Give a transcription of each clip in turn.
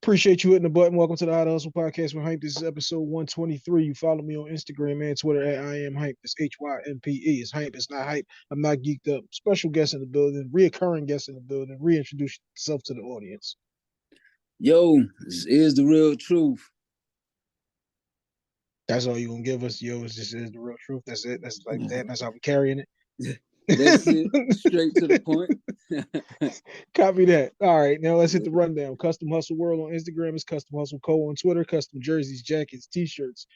Appreciate you hitting the button. Welcome to the How to Hustle Podcast with Hype. This is episode 123. You follow me on Instagram and Twitter at I am Hype. It's HYMPE. It's Hype. It's not hype. I'm not geeked up. Special guest in the building, reoccurring guest in the building. Reintroduce yourself to the audience. Yo, this is the real truth. That's all you gonna give us. Yo, it's just is the real truth. That's it. That's like that. That's how we carrying That's it. it. Straight to the point. Copy that. All right, now let's hit the rundown. Custom Hustle World on Instagram is Custom Hustle Co on Twitter. Custom jerseys, jackets, t-shirts,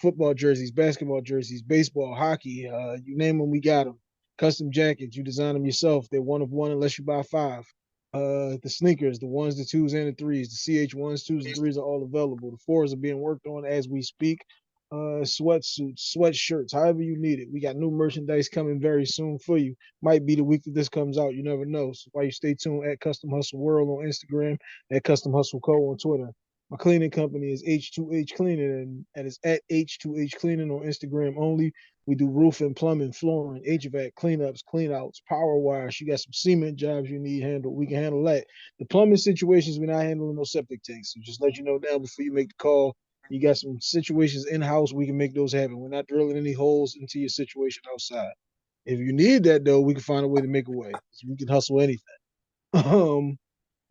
football jerseys, basketball jerseys, baseball, hockey. You name them, we got them. Custom jackets, you design them yourself. They're one of one unless you buy five. The sneakers, the ones, the twos, and the threes. The CH ones, twos, and threes are all available. The fours are being worked on as we speak. Sweatsuits, sweatshirts, however you need it. We got new merchandise coming very soon for you. Might be the week that this comes out. You never know. So why you stay tuned at Custom Hustle World on Instagram, at Custom Hustle Co on Twitter. My cleaning company is H2H Cleaning, and it's at H2H Cleaning on Instagram only. We do roofing, plumbing, flooring, HVAC, cleanups, cleanouts, power wires. You got some cement jobs you need handled. We can handle that. The plumbing situations, we're not handling no septic tanks. So just let you know now before you make the call. You got some situations in house, we can make those happen. We're not drilling any holes into your situation outside. If you need that though, we can find a way to make a way. We can hustle anything. Um,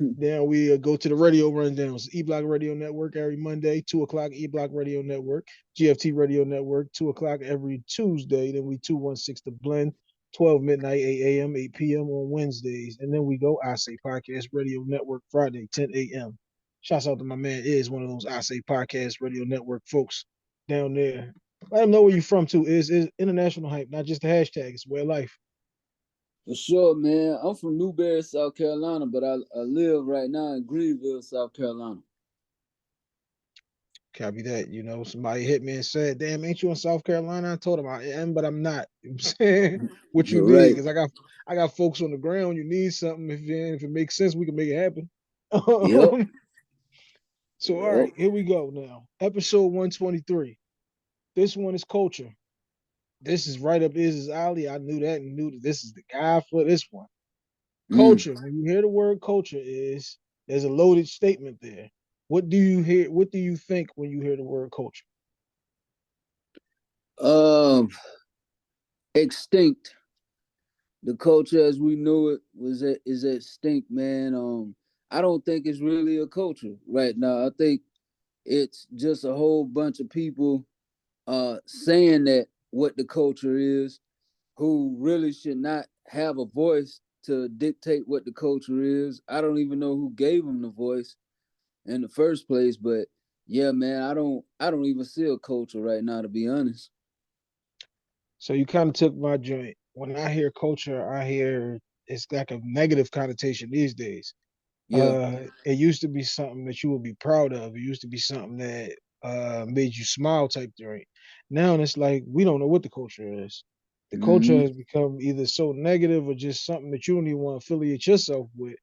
Then we go to the radio rundowns. E Block Radio Network every Monday, 2 o'clock. E Block Radio Network, GFT Radio Network, 2 o'clock every Tuesday. Then we 216 the blend, 12 midnight, 8 a.m., 8 p.m. on Wednesdays. And then we go I Say Podcast Radio Network Friday, 10 a.m. Shouts out to my man Is, one of those I Say Podcast Radio Network folks down there. Let them know where you from too. Is international hype, not just the hashtag. It's way of life. For sure, man. I'm from Newberry, South Carolina, but I live right now in Greenville, South Carolina. Copy that. You know, somebody hit me and said, "Damn, ain't you in South Carolina?" I told him I am, but I'm not. You know what I'm saying, what you need? Right. Because I got folks on the ground. You need something. If it makes sense, we can make it happen. Yep. So all Yep. right, here we go now. Episode 123. This one is culture. This is right up Iz's alley. I knew that and knew that this is the guy for this one. Mm. Culture. When you hear the word culture, is there's a loaded statement there. What do you hear? What do you think when you hear the word culture? Um, Extinct. The culture as we knew it is extinct, man. I don't think it's really a culture right now. I think it's just a whole bunch of people saying that what the culture is, who really should not have a voice to dictate what the culture is. I don't even know who gave them the voice in the first place, but yeah, man, I don't even see a culture right now, to be honest. So you kind of took my joint. When I hear culture, I hear it's like a negative connotation these days. Yeah. It used to be something that you would be proud of. It used to be something that made you smile type joint. Now it's like we don't know what the culture is. The culture Mm-hmm. has become either so negative or just something that you don't even want to affiliate yourself with.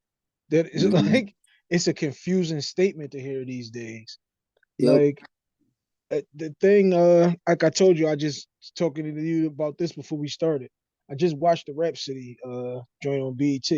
That is Mm-hmm. like it's a confusing statement to hear these days. Yep. Like the thing, like I told you, I just talking to you about this before we started. I just watched the Rhapsody joint on BET,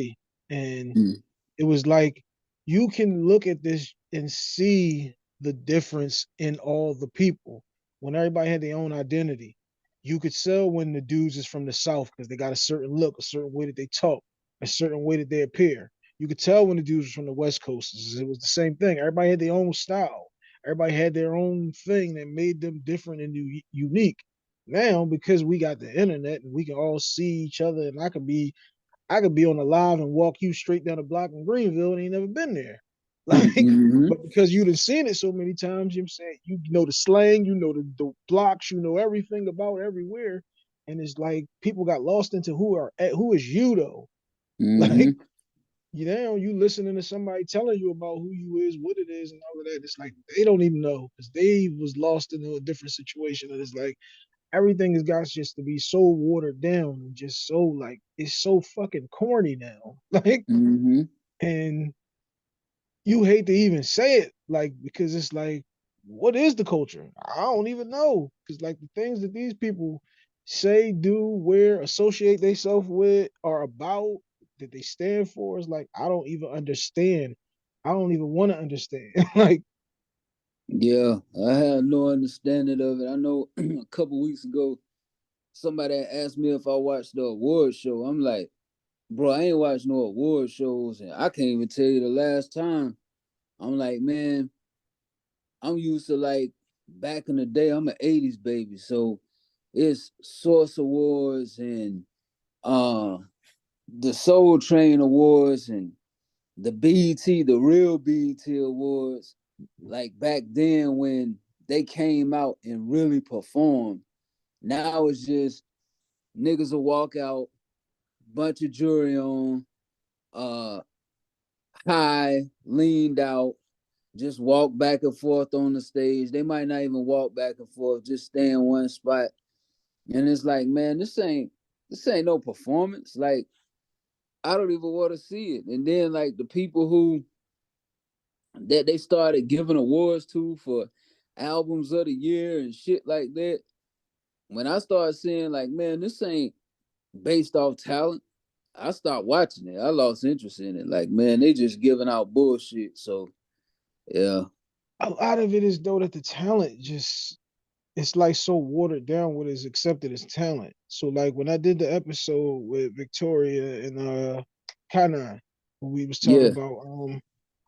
and Mm-hmm. it was like you can look at this and see the difference in all the people. When everybody had their own identity, you could tell when the dudes is from the South because they got a certain look, a certain way that they talk, a certain way that they appear. You could tell when the dudes was from the West Coast. It was the same thing. Everybody had their own style. Everybody had their own thing that made them different and unique. Now, because we got the internet and we can all see each other, and I could be on a live and walk you straight down the block in Greenville and ain't never been there. Like, Mm-hmm. but because you've seen it so many times, you know what I'm saying, you know the slang, you know the blocks, you know everything about everywhere. And it's like people got lost into who is you though. Like, Mm-hmm. you listening to somebody telling you about who you is, what it is, and all of that. It's like they don't even know because they was lost into a different situation. And it's like everything has got just to be so watered down and just so like it's so fucking corny now. Like, Mm-hmm. and you hate to even say it, like because it's like, what is the culture? I don't even know because like the things that these people say, do, wear, associate themselves with, are about that they stand for is like I don't even understand I don't even want to understand. Like, Yeah, I have no understanding of it. I know a couple weeks ago, somebody asked me if I watched the award show. I'm like, bro, I ain't watched no award shows, and I can't even tell you the last time. I'm like, man, I'm used to like back in the day. I'm an '80s baby, so it's Source Awards and uh the Soul Train Awards and the BET, the real BET Awards. Like back then when they came out and really performed. Now it's just niggas will walk out, bunch of jewelry on, uh, high, leaned out, just walk back and forth on the stage. They might not even walk back and forth, just stay in one spot. And it's like, man, this ain't no performance. Like, I don't even want to see it. And then like the people who that they started giving awards to for albums of the year and shit like that. When I started seeing like, man, this ain't based off talent, I stopped watching it. I lost interest in it. Like, man, they just giving out bullshit. So yeah. a lot of it is though that the talent just it's like so watered down what is accepted as talent. So like when I did the episode with Victoria and Kana, we was talking Yeah. about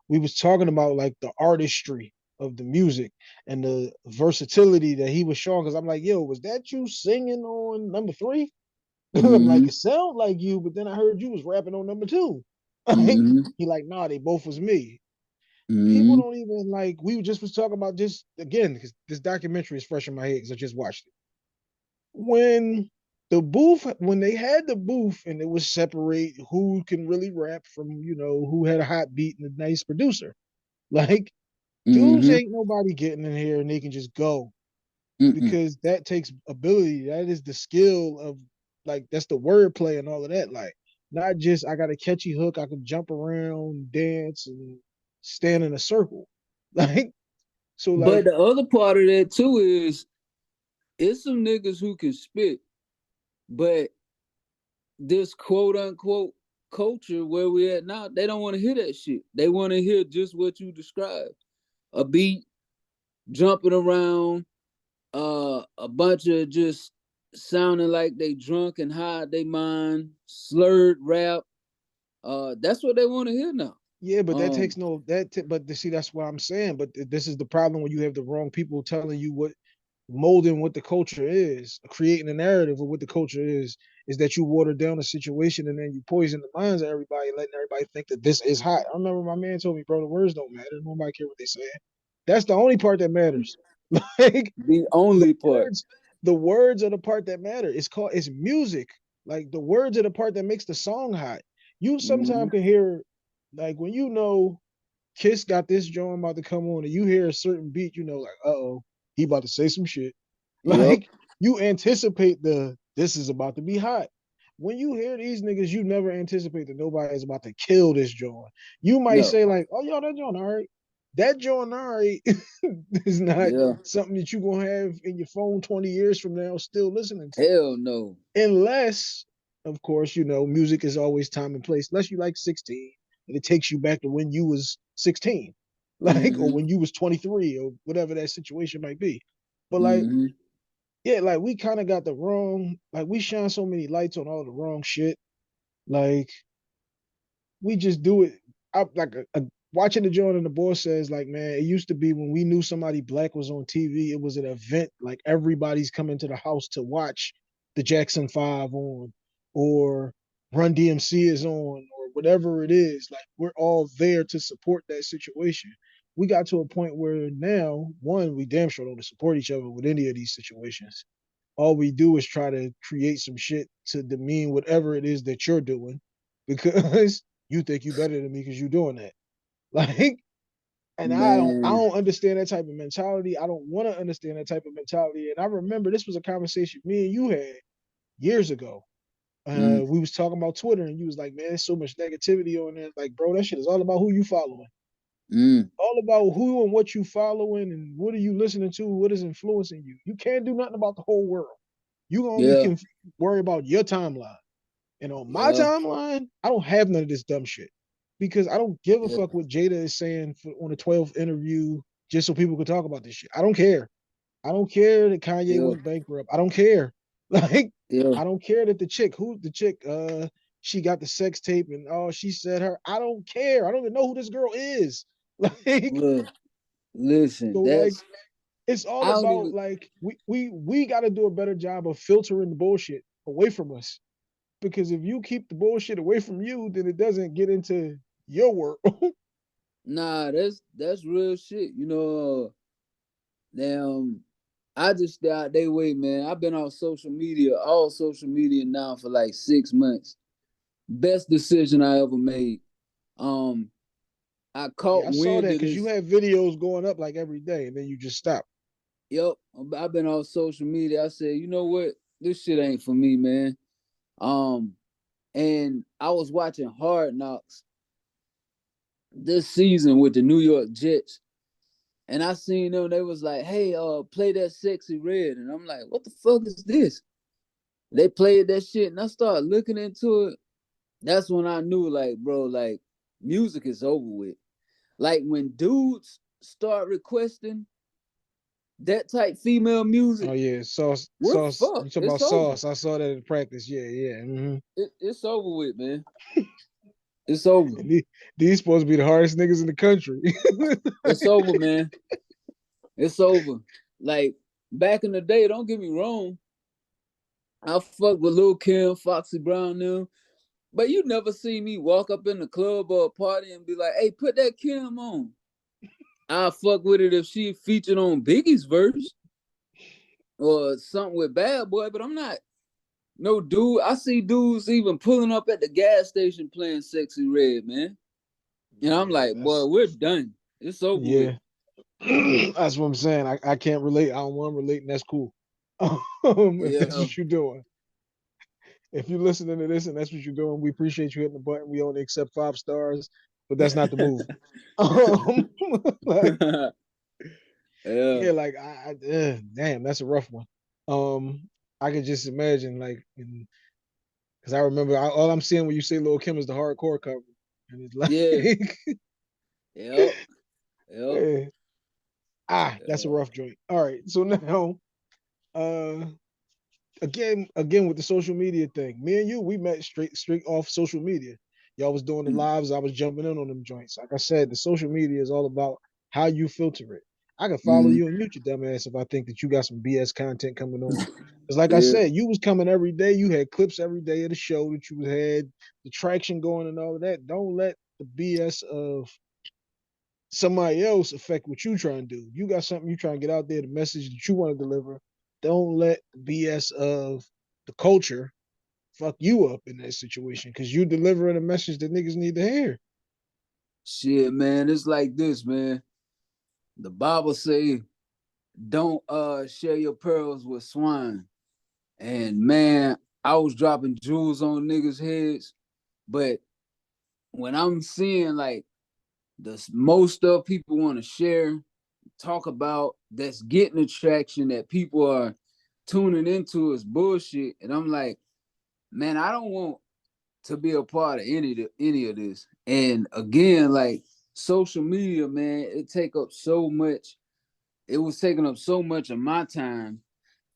we was talking about like the artistry of the music and the versatility that he was showing. Cause I'm like, yo, was that you singing on number three? I'm like, Mm-hmm. it sounded like you, but then I heard you was rapping on number two. Like, Mm-hmm. he like, nah, they both was me. People Mm-hmm. don't even like. We just was talking about just again because this documentary is fresh in my head because I just watched it. When the booth, when they had the booth, and it was separate who can really rap from who had a hot beat and a nice producer. Like dudes Mm-hmm. ain't nobody getting in here and they can just go Mm-mm. because that takes ability. That is the skill of like that's the wordplay and all of that. Like not just I got a catchy hook, I can jump around, dance, and stand in a circle. Like so, But like the other part of that too is it's some niggas who can spit, but this quote unquote culture where we at now, they don't want to hear that shit. They want to hear just what you described. A beat, jumping around, a bunch of just sounding like they drunk and high they mind, slurred rap. That's what they want to hear now. yeah, but that Um, takes no that. But see, that's what I'm saying. But this is the problem when you have the wrong people telling you what molding what the culture is, creating a narrative of what the culture is that you water down the situation and then you poison the minds of everybody, letting everybody think that this is hot. I remember my man told me, bro, the words don't matter. Nobody care what they saying. That's the only part that matters. Like the the only part. words, the words are the part that matter. It's music. Like the words are the part that makes the song hot. You Mm-hmm. sometimes can hear like when Kiss got this joint about to come on and you hear a certain beat, like, uh-oh, he about to say some shit. Yep. Like you anticipate this is about to be hot. When you hear these niggas, you never anticipate that nobody is about to kill this joint. You might No. say, like, oh yo, that joint, all right. That joint, all right, is not Yeah. something that you're gonna have in your phone 20 years from now still listening to. Hell no. Unless, of course, music is always time and place. Unless you like 16 and it takes you back to when you was 16, like, or Mm-hmm. when you was 23 or whatever that situation might be. But like, Mm-hmm. yeah, like we kind of got the wrong, like we shine so many lights on all the wrong shit. Like we just do it. I like watching the joint and the boss says like, man, it used to be when we knew somebody black was on TV, it was an event. Like everybody's coming to the house to watch the Jackson Five on, or Run DMC is on, or whatever it is. Like we're all there to support that situation. We got to a point where now, one, we damn sure don't support each other with any of these situations. All we do is try to create some shit to demean whatever it is that you're doing because you think you better than me because you're doing that. Like, and I Man. don't understand that type of mentality. I don't want to understand that type of mentality. And I remember this was a conversation me and you had years ago. Mm. We was talking about Twitter, and you was like, "Man, there's so much negativity on there." Like, bro, that shit is all about who you following, Mm. all about who and what you following, and what are you listening to, what is influencing you. You can't do nothing about the whole world. You only Yeah. can worry about your timeline. And on my Yeah. timeline, I don't have none of this dumb shit. because I don't give a Yeah. fuck what Jada is saying on the 12th interview just so people can talk about this shit. I don't care. I don't care that Kanye Yeah. went bankrupt. I don't care. Like, Yeah. I don't care that who's the chick, she got the sex tape and oh, she said her. I don't care. I don't even know who this girl is. Like, Look, listen, so like, that's it's all I don't about even like we got to do a better job of filtering the bullshit away from us. Because if you keep the bullshit away from you, then it doesn't get into your work. nah, that's real shit. Damn, I just stay out their way, man. I've been on social media, all social media now for like 6 months. Best decision I ever made. Um, I caught Yeah, I saw wind that of because you this. had videos going up like every day, and then you just stop. Yep, I've been on social media. I said, you know what? This shit ain't for me, man. Um, and I was watching Hard Knocks this season with the New York Jets, and I seen them. They was like, "Hey, play that Sexy Red," and I'm like, "What the fuck is this?" They played that shit, and I started looking into it. That's when I knew, like, bro, like, music is over with. Like when dudes start requesting that type female Oh music, yeah, sauce, we're sauce. You fucked. talking about It's over. sauce? I saw that in practice. Yeah, yeah. It's over with, man. It's over. And these supposed to be the hardest niggas in the country. It's over, man. It's over. Like back in the day, don't get me wrong. I fuck with Lil Kim, Foxy Brown them, but you never see me walk up in the club or a party and be like, "Hey, put that Kim on." I fuck with it if she featured on Biggie's verse or something with Bad Boy, but I'm not no dude. I see dudes even pulling up at the gas station playing Sexy Red, man. And I'm Yeah, like, boy, that's we're done. It's over with. yeah. That's what I'm saying. I can't relate. I don't want to relate, and that's cool. If that's Yeah. what you're doing, if you're listening to this and that's what you're doing, we appreciate you hitting the button. We only accept 5 stars, but that's not the move. Um, like, Yeah. yeah, like damn, that's a rough one. I could just imagine like, because I remember all I'm seeing when you say Lil Kim is the hardcore cover, and it's like, Yeah. Yep. Yep. eh, that's a rough joint. All right, so now, uh, again with the social media thing, me and you, we met straight off social media. Y'all was doing the lives, I was jumping in on them joints. Like I said, the social media is all about how you filter it. I can follow Mm-hmm. you and mute your dumb ass if I think that you got some BS content coming on. Because like I Yeah. said, you was coming every day. You had clips every day of the show that you had, the traction going and all of that. Don't let the BS of somebody else affect what you trying to do. You got something you trying to get out there, the message that you want to deliver. Don't let the BS of the culture fuck you up in that situation because you delivering a message that niggas need to hear. Shit, man. It's like this, man. The Bible say, don't share your pearls with swine. And man, I was dropping jewels on niggas' heads. But when I'm seeing like the most stuff people want to share, talk about that's getting attraction that people are tuning into is bullshit. And I'm like, man, I don't want to be a part of any of this. And again, like social media, man, it was taking up so much of my time.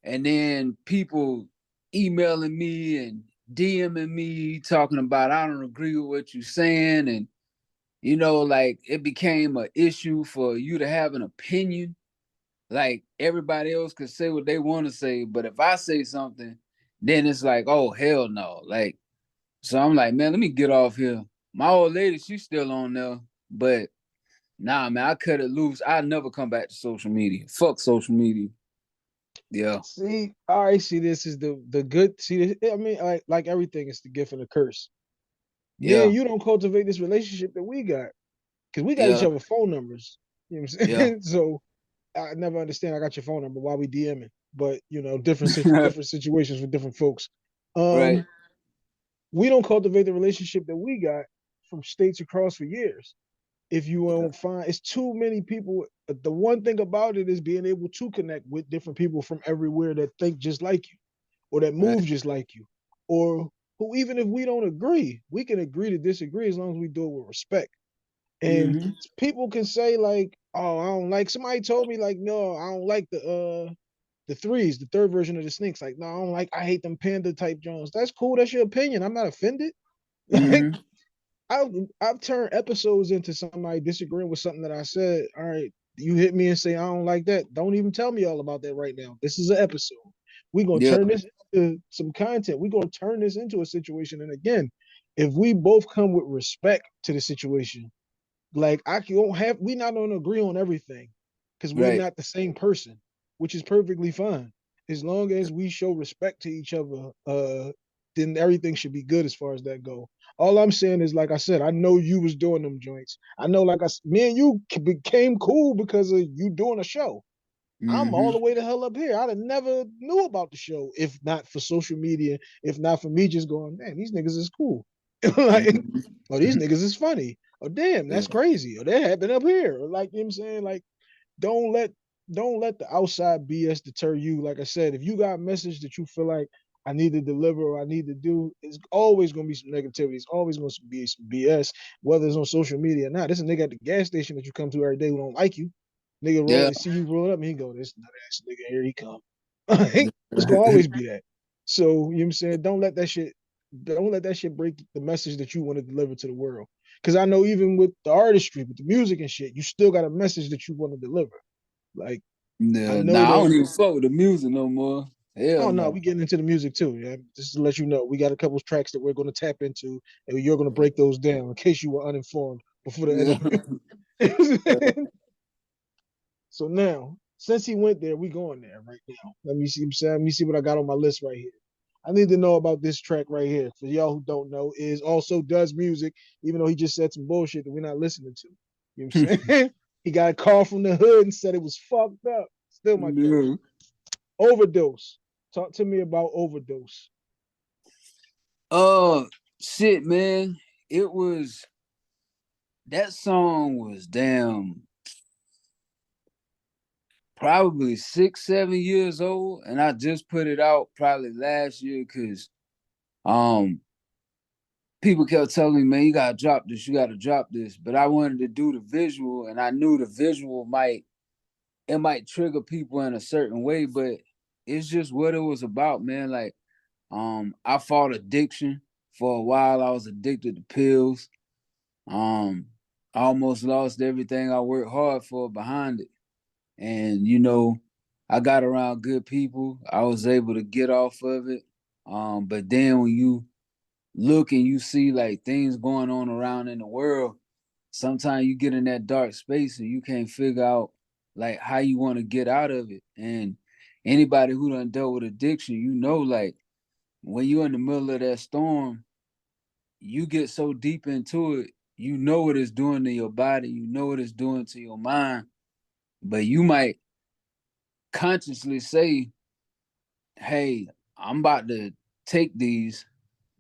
And then people emailing me and DMing me talking about I don't agree with what you're saying. And like it became an issue for you to have an opinion. Like everybody else could say what they want to say, but if I say something, then it's like, oh hell no. Like, so I'm like, man, let me get off here. My old lady, she's still on there, but nah, man, I cut it loose. I never come back to social media. Fuck social media. Yeah. See, all right, see, this is the good. See, I mean, like everything is the gift and the curse. Me and Yeah. you don't cultivate this relationship that we got because we got each Yeah. other phone numbers. You know what I'm Yeah. saying? So I never understand. I got your phone number. Why we DMing? But different situations with different folks. Right. Um, we don't cultivate the relationship that we got from states across for years. If you Yeah. won't find, it's too many people. The one thing about it is being able to connect with different people from everywhere that think just like you, or that Right. move just like you, or who even if we don't agree, we can agree to disagree as long as we do it with respect. And Mm-hmm. people can say like, "Oh, I don't like." Somebody told me like, "No, I don't like the threes, the third version of the Sneaks." Like, no, I don't like. I hate them panda type Jones. That's cool. That's your opinion. I'm not offended. Like, Mm-hmm. I've turned episodes into somebody disagreeing with something that I said. All right, you hit me and say I don't like that. Don't even tell me all about that right now. This is an episode. We're gonna Yeah. turn this into some content. We're gonna turn this into a situation. And again, if we both come with respect to the situation, like I don't have, we not gonna agree on everything because we're Right. not the same person, which is perfectly fine. As long as we show respect to each other, then everything should be good as far as that go. All I'm saying is, like I said, I know you was doing them joints. I know, me and you became cool because of you doing a show. I'm all the Mm-hmm. way the hell up here. I'd have never knew about the show if not for social media, if not for me just going, man, these niggas is cool. Like, oh, these Mm-hmm. niggas is funny. Oh, damn, Yeah. that's crazy. Or they have been up here. Or like, you know what I'm saying? Like, don't let don't let the outside BS deter you. Like I said, if you got a message that you feel like I need to deliver or I need to do, it's always gonna be some negativity. It's always gonna be some BS, whether it's on social media or not. This is a nigga at the gas station that you come to every day who don't like you. Nigga Yeah. roll, see you rolling up, and he go, "This nut ass nigga, here he come." It's gonna always be that. So you know what I'm saying? Don't let that shit break the message that you want to deliver to the world. Because I know even with the artistry, with the music and shit, you still got a message that you want to deliver. Like I Yeah. know Nah, I that. don't even fuck with the music no more. Hell Oh no, no. we getting into the music too. Yeah, just to let you know, we got a couple tracks that we're going to tap into, and you're going to break those down in case you were uninformed before the Yeah. interview. So now, since he went there, we going there right now. Let me see. Let me see what I got on my list right here. I need to know about this track right here. For y'all who don't know, is also does music, even though he just said some bullshit that we're not listening to. You know what I'm saying? He got a call from the hood and said it was fucked up. Still my joint. Yeah. Overdose. Talk to me about Overdose. Uh, shit, man. It was that song was damn probably 6, 7 years old, and I just put it out probably last year because um people kept telling me, man, you gotta drop this, you gotta drop this. But I wanted to do the visual, and I knew the visual might trigger people in a certain way, but it's just what it was about, man. Like, I fought addiction for a while. I was addicted to pills. Um, I almost lost everything I worked hard for behind it. And I got around good people. I was able to get off of it. But then when you look and you see like things going on around in the world, sometimes you get in that dark space and you can't figure out like how you want to get out of it. And anybody who done dealt with addiction, like when you're in the middle of that storm, you get so deep into it, you know what it's doing to your body, you know what it's doing to your mind, but you might consciously say, hey, I'm about to take these,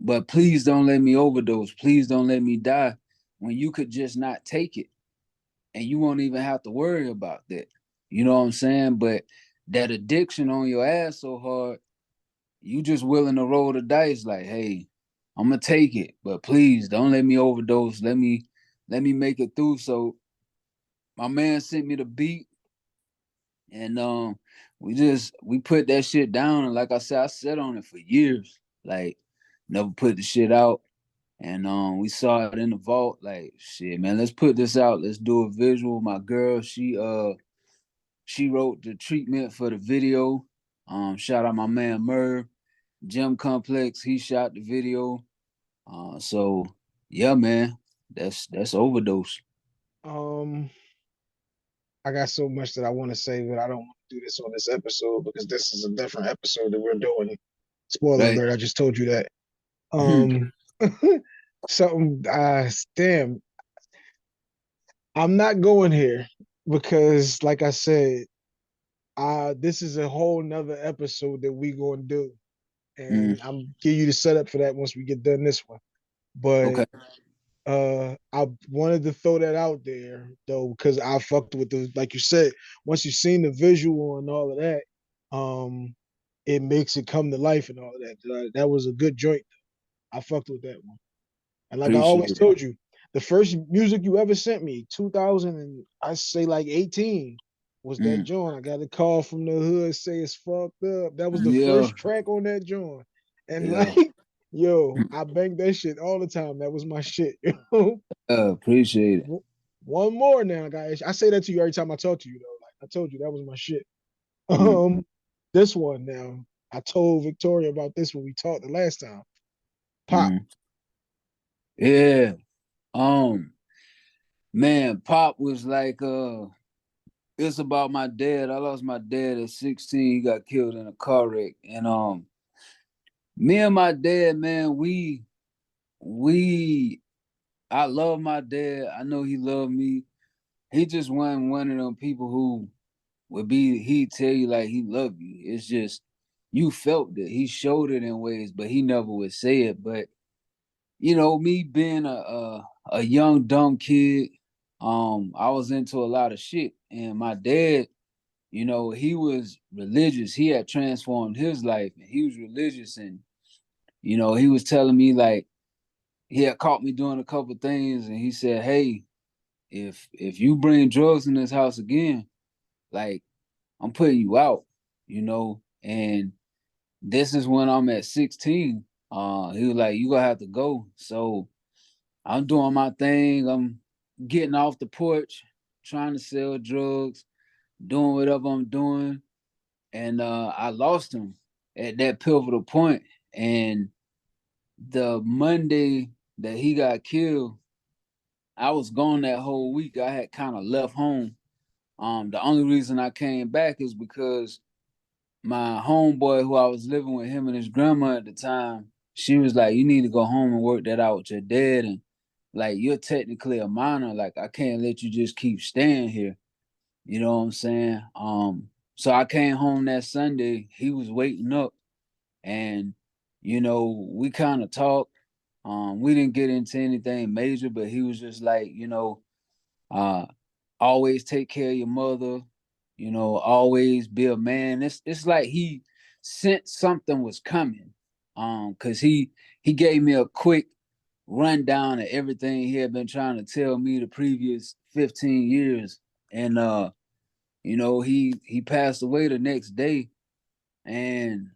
but please don't let me overdose. Please don't let me die. When you could just not take it and you won't even have to worry about that. You know what I'm saying? But that addiction on your ass so hard, you just willing to roll the dice like, hey, I'm gonna take it, but please don't let me overdose. Let me make it through. So my man sent me the beat, and we put that shit down. And like I said, I sat on it for years. Like never put the shit out. And we saw it in the vault. Like shit, man, let's put this out. Let's do a visual. My girl, she wrote the treatment for the video. Shout out my man Merv, Gym Complex. He shot the video. So yeah, man, that's overdose. Um, I got so much that I want to say, but I don't want to do this on this episode because this is a different episode that we're doing. Spoiler Right. alert! I just told you that. Um, something. Damn, I'm not going here because, like I said, this is a whole nother episode that we gonna do, Mm, and I'm give you the setup for that once we get done this one. But okay. I wanted to throw that out there though because I fucked with the like you said. Once you've seen the visual and all of that, um, it makes it come to life and all of that. That was a good joint. I fucked with that one. And like I Appreciate always it. told you, the first music you ever sent me, 2000 and I say like 18, was that Mm. joint. I got a call from the hood say it's fucked up. That was the Yeah, first track on that joint. And yeah. like, yo, I banged that shit all the time. That was my shit. Appreciate it. One more now, guys. I say that to you every time I talk to you though. Like I told you, that was my shit. Mm. Um, this one now. I told Victoria about this when we talked the last time. Pop. Mm. Yeah. Um, man, Pop was like it's about my dad. I lost my dad at 16. He got killed in a car wreck. And me and my dad, man, we I love my dad. I know he loved me. He just wasn't one of them people who would be, he'd tell you like he loved you. It's just you felt it. He showed it in ways, but he never would say it. But you know, me being a young dumb kid, I was into a lot of shit. And my dad, you know, he was religious. He had transformed his life and he was religious. And, you know, he was telling me like he had caught me doing a couple things and he said, hey, if you bring drugs in this house again, like I'm putting you out, you know, and this is when I'm at 16. He was like, you gonna have to go. So I'm doing my thing. I'm getting off the porch, trying to sell drugs, doing whatever I'm doing. And I lost him at that pivotal point. And the Monday that he got killed, I was gone that whole week. I had kind of left home. The only reason I came back is because my homeboy who I was living with, him and his grandma at the time, she was like, you need to go home and work that out with your dad. And like, you're technically a minor. Like, I can't let you just keep staying here. You know what I'm saying? So I came home that Sunday. He was waiting up and, you know, we kind of talked. We didn't get into anything major, but he was just like, you know, uh, always take care of your mother, you know, always be a man. It's like he sensed something was coming. Cause he gave me a quick rundown of everything he had been trying to tell me the previous 15 years. And you know, he passed away the next day. And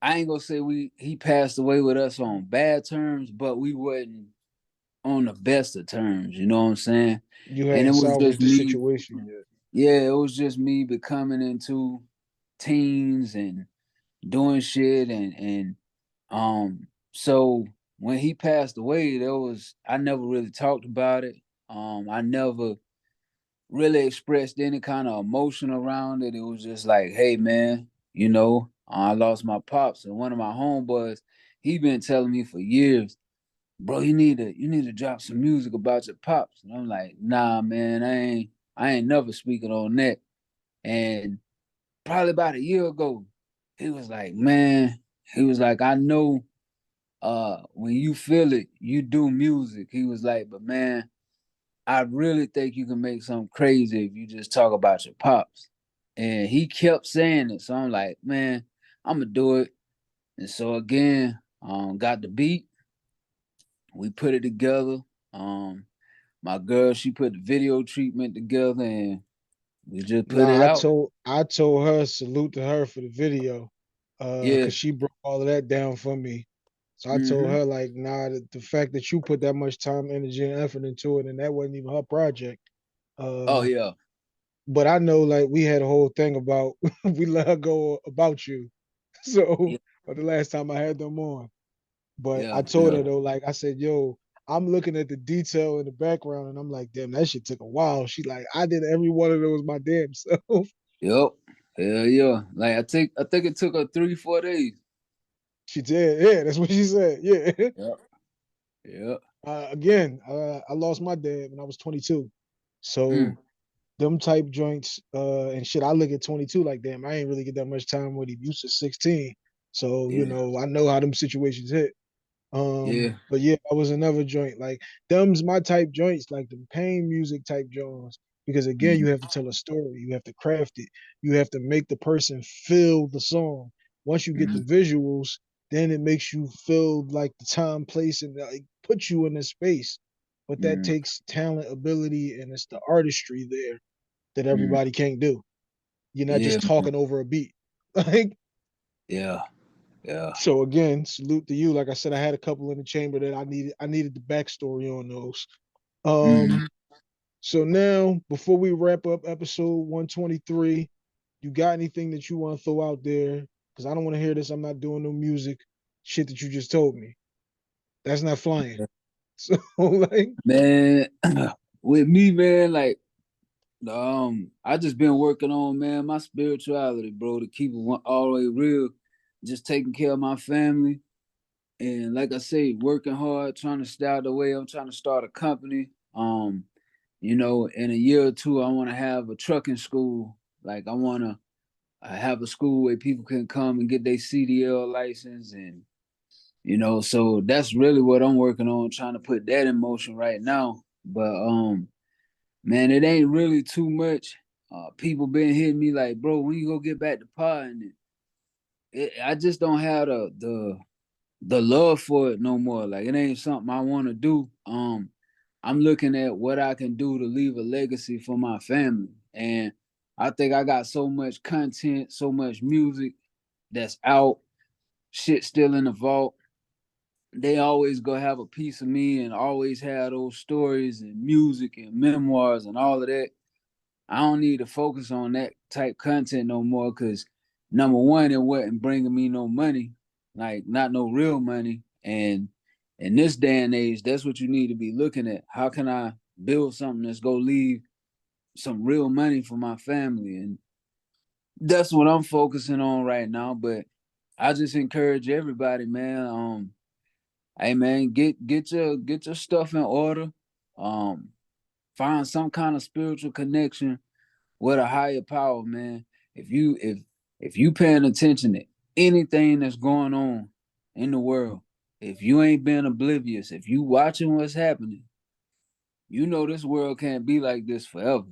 I ain't gonna say he passed away with us on bad terms, but we wasn't on the best of terms, you know what I'm saying? You And it hadn't was just salvaged the me, situation yet. yeah, it was just me becoming into teens and doing shit and so when he passed away, there was I never really talked about it. I never really expressed any kind of emotion around it. It was just like, hey man, you know, I lost my pops. And one of my homeboys, he been telling me for years, bro, you need to drop some music about your pops. And I'm like, nah, man, I ain't never speaking on that. And probably about a year ago, he was like, man, he was like, I know when you feel it, you do music. He was like, but man, I really think you can make something crazy if you just talk about your pops. And he kept saying it. So I'm like, man, I'm gonna do it. And so again, got the beat, we put it together. Um, my girl, she put the video treatment together and we just put it Nah, out. I told her salute to her for the video, Yeah. cause she broke all of that down for me. So I told Mm-hmm. her like, nah, the fact that you put that much time, energy, and effort into it, and that wasn't even her project. Oh Uh, yeah. but I know like we had a whole thing about we let her go about you. So, Yeah. or the last time I had them on. But Yeah. I told Yeah. her though, like I said, yo, I'm looking at the detail in the background and I'm like, damn, that shit took a while. She like, I did every one of those my damn self. Yep. Hell yeah. Like I think it took her 3, 4 days. She did, yeah, that's what she said. Yeah. Yep. Yep. Again, I lost my dad when I was 22. Mm. So them type joints and shit, I look at 22 like, damn, I ain't really get that much time with him. Used to 16. So, you Yeah. know, I know how them situations hit. Yeah. But yeah, that was another joint. Like them's my type joints, like the pain music type joints. Because again, Mm. you have to tell a story, you have to craft it, you have to make the person feel the song. Once you get the Mm. visuals, then it makes you feel like the time, place, and like put you in a space. But that Mm, takes talent, ability, and it's the artistry there that mm. everybody can't do. You're not Yeah, just man. talking over a beat. Like, Yeah, yeah. so again, salute to you. Like I said, I had a couple in the chamber that I needed the backstory on those. Mm. So now before we wrap up episode 123, you got anything that you want to throw out there? Because I don't want to hear this. I'm not doing no music shit that you just told me. That's not flying. So like, Man, with me, man, like I just been working on, man, my spirituality, bro, to keep it all the way real. Just taking care of my family. And like I say, working hard, trying to stay out the way. I'm trying to start a company. In a year or two, I want to have a trucking school. Like I want to have a school where people can come and get their CDL license, and so that's really what I'm working on, trying to put that in motion right now. But man, it ain't really too much. People been hitting me like, bro, when you go get back to potting? I just don't have the love for it no more. Like it ain't something I want to do. I'm looking at what I can do to leave a legacy for my family, and I think I got so much content, so much music that's out, shit still in the vault. They always go have a piece of me and always have those stories and music and memoirs and all of that. I don't need to focus on that type content no more because number one, it wasn't bringing me no money, like not no real money. And in this day and age, that's what you need to be looking at. How can I build something that's gonna leave some real money for my family? And that's what I'm focusing on right now. But I just encourage everybody, man. Hey man, get your stuff in order. Um, Find some kind of spiritual connection with a higher power, man. If you paying attention to anything that's going on in the world, if you ain't been oblivious, if you watching what's happening, you know this world can't be like this forever.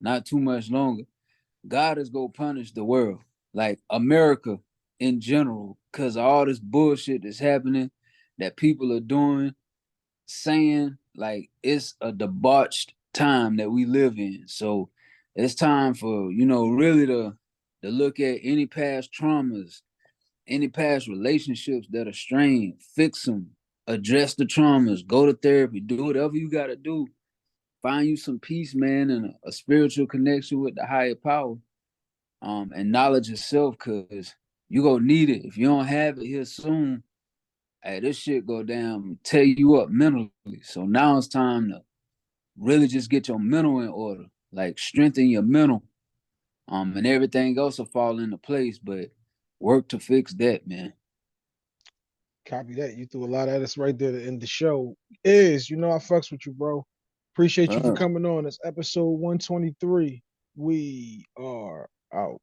Not too much longer. God is gonna punish the world, like America in general, because of all this bullshit that's happening, that people are doing, saying. Like it's a debauched time that we live in. So it's time for, really to look at any past traumas, any past relationships that are strained, fix them, address the traumas, go to therapy, do whatever you gotta do. Find you some peace, man, and a spiritual connection with the higher power. And knowledge yourself, cause you gonna need it. If you don't have it here soon, hey, this shit go down, tear you up mentally. So now it's time to really just get your mental in order, like strengthen your mental, and everything else will fall into place. But work to fix that, man. copy that. You threw a lot at us right there to end the show. I fucks with you, bro. Appreciate you for Uh, coming on. It's episode 123. We are out.